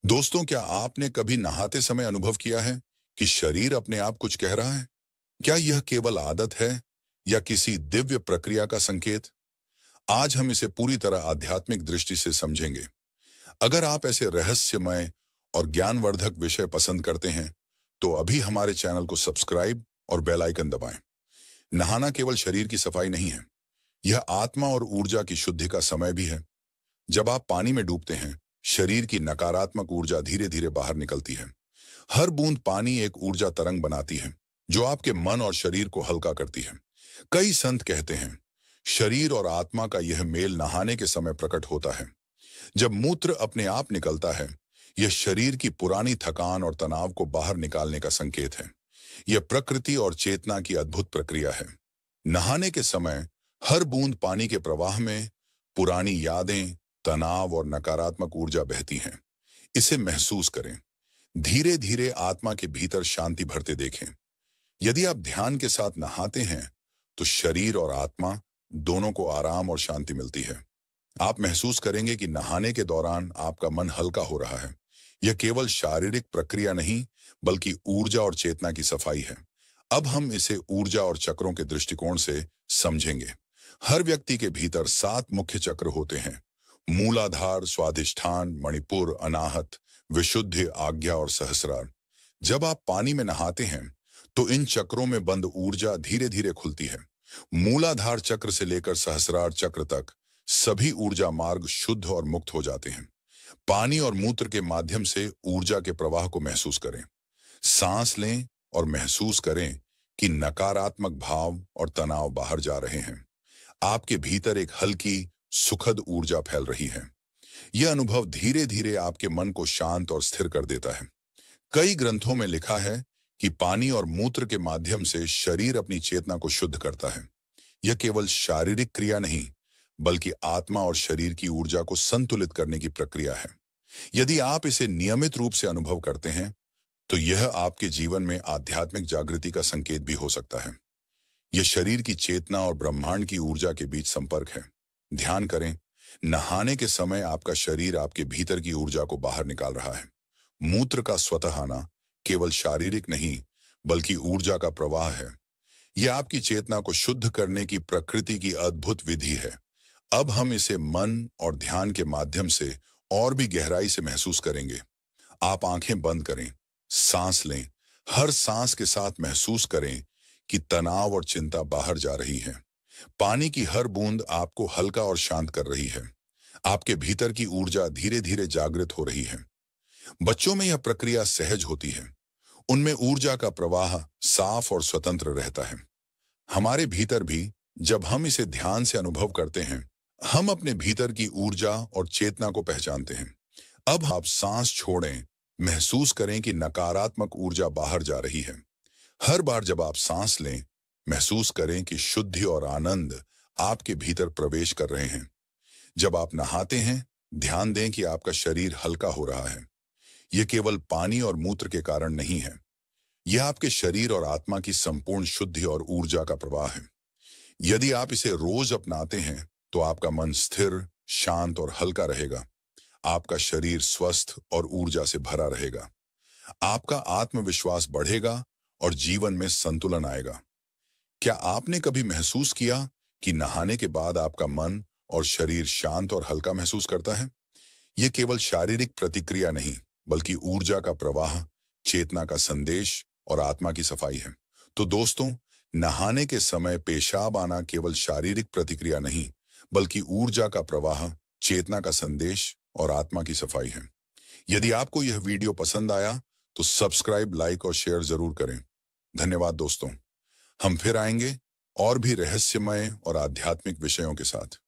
दोस्तों, क्या आपने कभी नहाते समय अनुभव किया है कि शरीर अपने आप कुछ कह रहा है? क्या यह केवल आदत है या किसी दिव्य प्रक्रिया का संकेत? आज हम इसे पूरी तरह आध्यात्मिक दृष्टि से समझेंगे। अगर आप ऐसे रहस्यमय और ज्ञानवर्धक विषय पसंद करते हैं, तो अभी हमारे चैनल को सब्सक्राइब और बेल आइकन दबाएं। नहाना केवल शरीर की सफाई नहीं है, यह आत्मा और ऊर्जा की शुद्धि का समय भी है। जब आप पानी में डूबते हैं, शरीर की नकारात्मक ऊर्जा धीरे धीरे बाहर निकलती है। हर बूंद पानी एक ऊर्जा तरंग बनाती है, जो आपके मन और शरीर को हल्का करती है। कई संत कहते हैं, शरीर और आत्मा का यह मेल नहाने के समय प्रकट होता है। जब मूत्र अपने आप निकलता है, यह शरीर की पुरानी थकान और तनाव को बाहर निकालने का संकेत है। यह प्रकृति और चेतना की अद्भुत प्रक्रिया है। नहाने के समय हर बूंद पानी के प्रवाह में पुरानी यादें, तनाव और नकारात्मक ऊर्जा बहती हैं। इसे महसूस करें। धीरे धीरे आत्मा के भीतर शांति भरते देखें। यदि आप ध्यान के साथ नहाते हैं, तो शरीर और आत्मा दोनों को आराम और शांति मिलती है। आप महसूस करेंगे कि नहाने के दौरान आपका मन हल्का हो रहा है। यह केवल शारीरिक प्रक्रिया नहीं, बल्कि ऊर्जा और चेतना की सफाई है। अब हम इसे ऊर्जा और चक्रों के दृष्टिकोण से समझेंगे। हर व्यक्ति के भीतर 7 मुख्य चक्र होते हैं: मूलाधार, स्वाधिष्ठान, मणिपुर, अनाहत, विशुद्धि, आज्ञा और सहस्रार। जब आप पानी में नहाते हैं, तो इन चक्रों में बंद ऊर्जा धीरे धीरे खुलती है। मूलाधार चक्र से लेकर सहस्रार चक्र तक सभी ऊर्जा मार्ग शुद्ध और मुक्त हो जाते हैं। पानी और मूत्र के माध्यम से ऊर्जा के प्रवाह को महसूस करें। सांस लें और महसूस करें कि नकारात्मक भाव और तनाव बाहर जा रहे हैं। आपके भीतर एक हल्की, सुखद ऊर्जा फैल रही है। यह अनुभव धीरे धीरे आपके मन को शांत और स्थिर कर देता है। कई ग्रंथों में लिखा है कि पानी और मूत्र के माध्यम से शरीर अपनी चेतना को शुद्ध करता है। यह केवल शारीरिक क्रिया नहीं, बल्कि आत्मा और शरीर की ऊर्जा को संतुलित करने की प्रक्रिया है। यदि आप इसे नियमित रूप से अनुभव करते हैं, तो यह आपके जीवन में आध्यात्मिक जागृति का संकेत भी हो सकता है। यह शरीर की चेतना और ब्रह्मांड की ऊर्जा के बीच संपर्क है। ध्यान करें, नहाने के समय आपका शरीर आपके भीतर की ऊर्जा को बाहर निकाल रहा है। मूत्र का स्वतः आना केवल शारीरिक नहीं, बल्कि ऊर्जा का प्रवाह है। यह आपकी चेतना को शुद्ध करने की प्रकृति की अद्भुत विधि है। अब हम इसे मन और ध्यान के माध्यम से और भी गहराई से महसूस करेंगे। आप आंखें बंद करें, सांस लें। हर सांस के साथ महसूस करें कि तनाव और चिंता बाहर जा रही है। पानी की हर बूंद आपको हल्का और शांत कर रही है। आपके भीतर की ऊर्जा धीरे धीरे जागृत हो रही है। बच्चों में यह प्रक्रिया सहज होती है। उनमें ऊर्जा का प्रवाह साफ और स्वतंत्र रहता है। हमारे भीतर भी, जब हम इसे ध्यान से अनुभव करते हैं, हम अपने भीतर की ऊर्जा और चेतना को पहचानते हैं। अब आप सांस छोड़ें, महसूस करें कि नकारात्मक ऊर्जा बाहर जा रही है। हर बार जब आप सांस लें, महसूस करें कि शुद्धि और आनंद आपके भीतर प्रवेश कर रहे हैं। जब आप नहाते हैं, ध्यान दें कि आपका शरीर हल्का हो रहा है। यह केवल पानी और मूत्र के कारण नहीं है। यह आपके शरीर और आत्मा की संपूर्ण शुद्धि और ऊर्जा का प्रवाह है। यदि आप इसे रोज अपनाते हैं, तो आपका मन स्थिर, शांत और हल्का रहेगा। आपका शरीर स्वस्थ और ऊर्जा से भरा रहेगा। आपका आत्मविश्वास बढ़ेगा और जीवन में संतुलन आएगा। क्या आपने कभी महसूस किया कि नहाने के बाद आपका मन और शरीर शांत और हल्का महसूस करता है? यह केवल शारीरिक प्रतिक्रिया नहीं, बल्कि ऊर्जा का प्रवाह, चेतना का संदेश और आत्मा की सफाई है। तो दोस्तों, नहाने के समय पेशाब आना केवल शारीरिक प्रतिक्रिया नहीं, बल्कि ऊर्जा का प्रवाह, चेतना का संदेश और आत्मा की सफाई है। यदि आपको यह वीडियो पसंद आया, तो सब्सक्राइब, लाइक और शेयर जरूर करें। धन्यवाद दोस्तों। हम फिर आएंगे और भी रहस्यमय और आध्यात्मिक विषयों के साथ।